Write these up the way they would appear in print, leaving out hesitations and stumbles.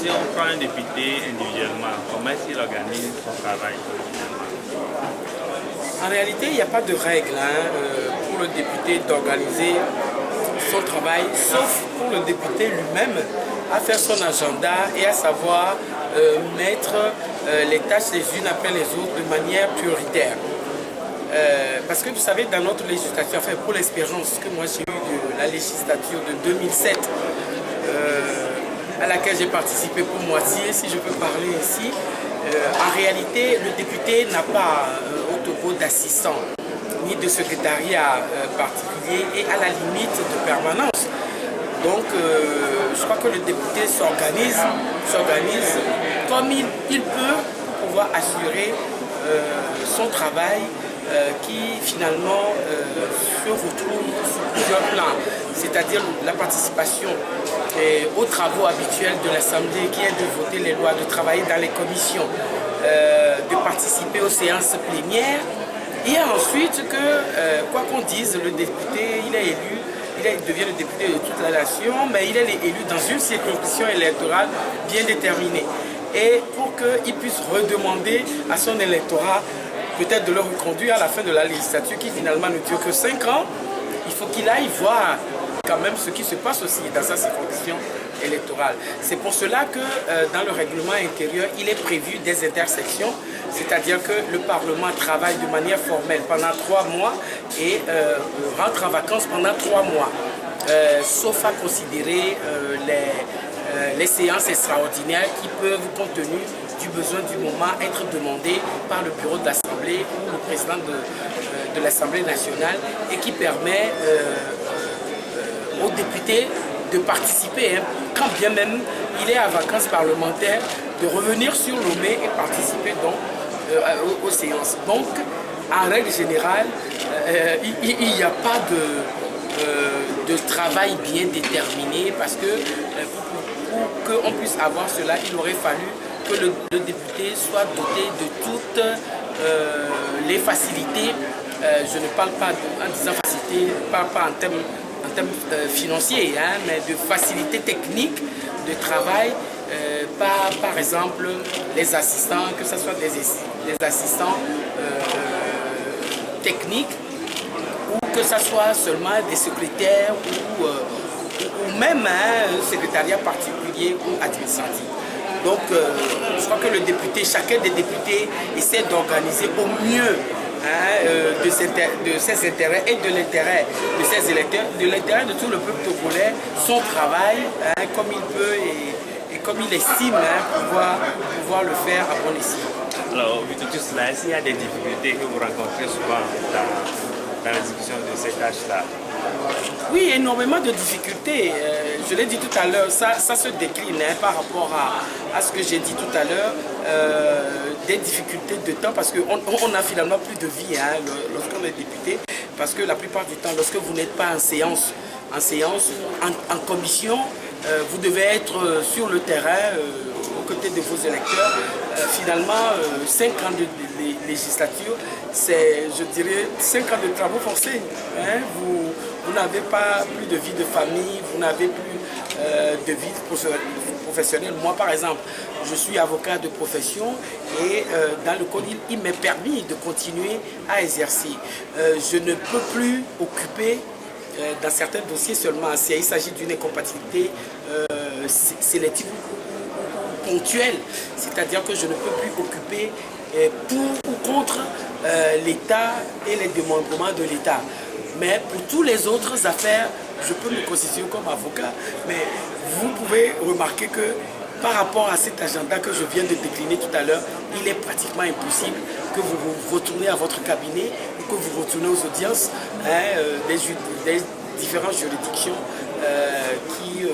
Si on prend un député individuellement, comment est-ce qu'il organise son travail? En réalité, il n'y a pas de règle pour le député d'organiser son travail, sauf pour le député lui-même à faire son agenda et à savoir mettre les tâches les unes après les autres de manière prioritaire. Parce que vous savez, dans notre législature, enfin pour l'expérience que moi j'ai eue de la législature de 2007, à laquelle j'ai participé pour moitié, si je peux parler ici, en réalité, le député n'a pas au Togo d'assistant, ni de secrétariat particulier et à la limite de permanence. Donc, je crois que le député s'organise comme il peut pour pouvoir assurer son travail qui finalement se retrouve sur plusieurs plans, c'est-à-dire la participation aux travaux habituels de l'Assemblée qui est de voter les lois, de travailler dans les commissions, de participer aux séances plénières et ensuite que, quoi qu'on dise, le député, il est élu, il devient le député de toute la nation, mais il est élu dans une circonscription électorale bien déterminée. Et pour qu'il puisse redemander à son électorat peut-être de le reconduire à la fin de la législature qui finalement ne dure que 5 ans, il faut qu'il aille voir quand même ce qui se passe aussi dans sa circonscription électorale. C'est pour cela que dans le règlement intérieur, il est prévu des intersections, c'est-à-dire que le Parlement travaille de manière formelle pendant 3 mois et rentre en vacances pendant 3 mois, sauf à considérer les séances extraordinaires qui peuvent, compte tenu du besoin du moment, être demandées par le bureau de l'Assemblée ou le président de l'Assemblée nationale et qui permet aux députés de participer, quand bien même il est à vacances parlementaires, de revenir sur Lomé et participer donc aux séances. Donc, en règle générale, il n'y a pas de travail bien déterminé parce que pour qu'on puisse avoir cela, il aurait fallu que le député soit doté de toutes les facilités. Je ne parle pas en disant facilité, je ne parle pas en termes financiers, mais de facilités techniques de travail par exemple les assistants, que ce soit des assistants techniques ou que ce soit seulement des secrétaires ou même un secrétariat particulier ou administratif. Donc, je crois que le député, chacun des députés essaie d'organiser au mieux de ses intérêts et de l'intérêt de ses électeurs, de l'intérêt de tout le peuple togolais, son travail comme il peut et comme il estime pouvoir le faire à bon escient. Alors, au vu de tout cela, est-ce qu'il y a des difficultés que vous rencontrez souvent dans l'exécution de ces tâches-là? Oui, énormément de difficultés. Je l'ai dit tout à l'heure, ça se décline par rapport à ce que j'ai dit tout à l'heure, des difficultés de temps parce qu'on a finalement plus de vie lorsqu'on est député, parce que la plupart du temps, lorsque vous n'êtes pas en séance, en commission, vous devez être sur le terrain aux côtés de vos électeurs. Finalement, 5 ans de législature, c'est, je dirais, 5 ans de travaux forcés. Vous n'avez pas plus de vie de famille, vous n'avez plus de vie professionnelle. Moi, par exemple, je suis avocat de profession et dans le code, il m'est permis de continuer à exercer. Je ne peux plus occuper dans certains dossiers seulement, s'il s'agit d'une incompatibilité sélective ou ponctuelle, c'est-à-dire que je ne peux plus occuper pour ou contre l'État et les démembrements de l'État. Mais pour toutes les autres affaires, je peux me constituer comme avocat. Mais vous pouvez remarquer que par rapport à cet agenda que je viens de décliner tout à l'heure, il est pratiquement impossible que vous vous retournez à votre cabinet ou que vous retournez aux audiences des différentes juridictions qui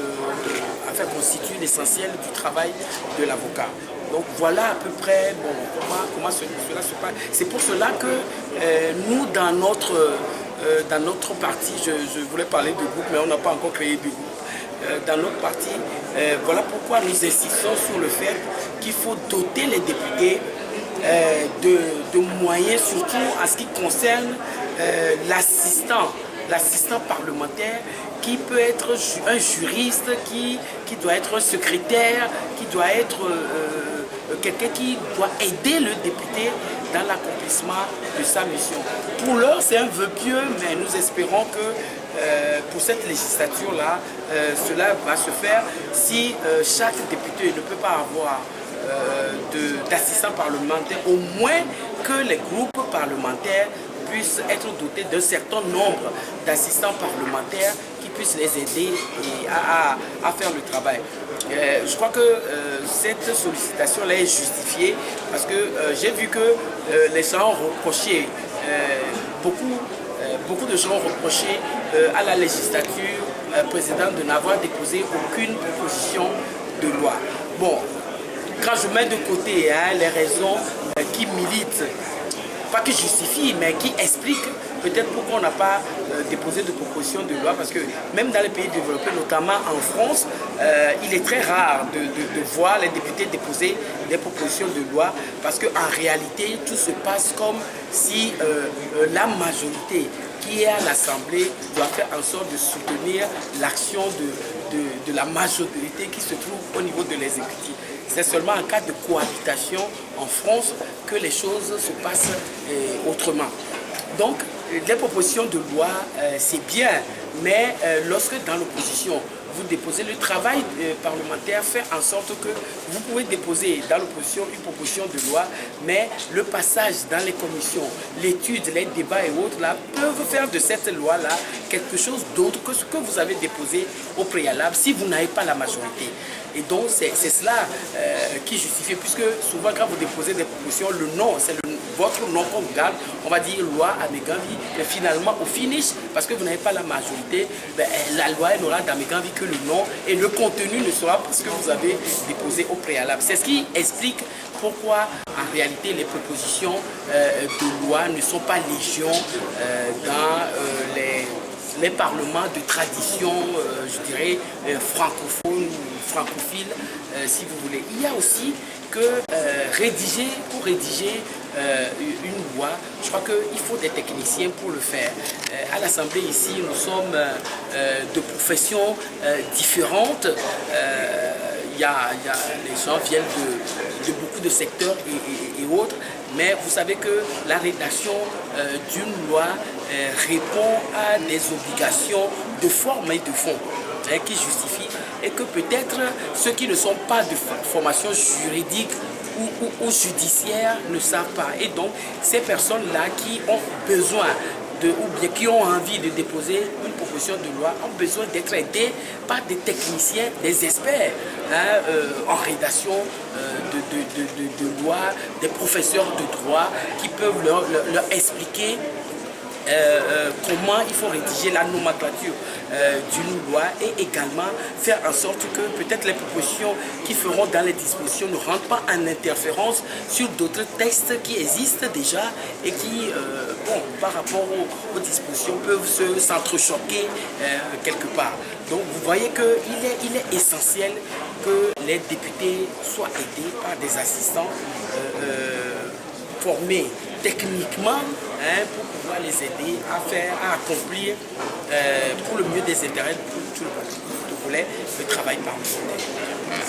constituent l'essentiel du travail de l'avocat. Donc voilà à peu près comment cela se passe. C'est pour cela que nous, dans notre parti, je voulais parler de groupe, mais on n'a pas encore créé de groupe. Dans notre parti, voilà pourquoi nous insistons sur le fait qu'il faut doter les députés de moyens, surtout en ce qui concerne l'assistant l'assistant parlementaire qui peut être un juriste, qui doit être un secrétaire, qui doit être quelqu'un qui doit aider le député dans l'accomplissement de sa mission. Pour l'heure, c'est un vœu pieux, mais nous espérons que pour cette législature-là, cela va se faire si chaque député ne peut pas avoir d'assistants parlementaires, au moins que les groupes parlementaires puissent être dotés d'un certain nombre d'assistants parlementaires qui puissent les aider à faire le travail. Je crois que cette sollicitation-là est justifiée parce que j'ai vu que les gens ont reproché, beaucoup de gens ont reproché à la législature précédente de n'avoir déposé aucune proposition de loi. Bon, quand je mets de côté les raisons qui militent, pas qui justifient, mais qui expliquent peut-être pourquoi on n'a pas déposé de proposition de loi, parce que même dans les pays développés, notamment en France, il est très rare de voir les députés déposer des propositions de loi, parce qu'en réalité, tout se passe comme si la majorité qui est à l'Assemblée doit faire en sorte de soutenir l'action de la majorité qui se trouve au niveau de l'exécutif. C'est seulement en cas de cohabitation en France que les choses se passent autrement. Donc, les propositions de loi, c'est bien, mais lorsque dans l'opposition, vous déposez le travail parlementaire, fait en sorte que vous pouvez déposer dans l'opposition une proposition de loi, mais le passage dans les commissions, l'étude, les débats et autres là, peuvent faire de cette loi-là quelque chose d'autre que ce que vous avez déposé au préalable si vous n'avez pas la majorité. Et donc c'est cela qui justifie, puisque souvent quand vous déposez des propositions, le nom, c'est votre nom qu'on regarde, on va dire loi Amegambi, mais finalement au finish, parce que vous n'avez pas la majorité, ben, la loi n'aura d'Amegambi que le nom et le contenu ne sera pas ce que vous avez déposé au préalable. C'est ce qui explique pourquoi en réalité les propositions de loi ne sont pas légion dans les parlements de tradition, je dirais, francophone ou francophile, si vous voulez. Il y a aussi que pour rédiger une loi, je crois qu'il faut des techniciens pour le faire. À l'Assemblée ici, nous sommes de professions différentes. Les gens viennent de beaucoup de secteurs et autres, mais vous savez que la rédaction d'une loi répond à des obligations de forme et de fond qui justifient, et que peut-être ceux qui ne sont pas de formation juridique ou judiciaire ne savent pas. Et donc, ces personnes-là qui ont besoin ou bien qui ont envie de déposer une proposition de loi ont besoin d'être aidés par des techniciens, des experts en rédaction de loi, des professeurs de droit qui peuvent leur expliquer comment il faut rédiger la nomenclature d'une loi, et également faire en sorte que peut-être les propositions qui feront dans les dispositions ne rentrent pas en interférence sur d'autres textes qui existent déjà et qui, par rapport aux dispositions, peuvent s'entrechoquer quelque part. Donc vous voyez qu'il est essentiel que les députés soient aidés par des assistants formés techniquement pour pouvoir les aider à accomplir pour le mieux des intérêts de tout le monde, le travail parlementaire.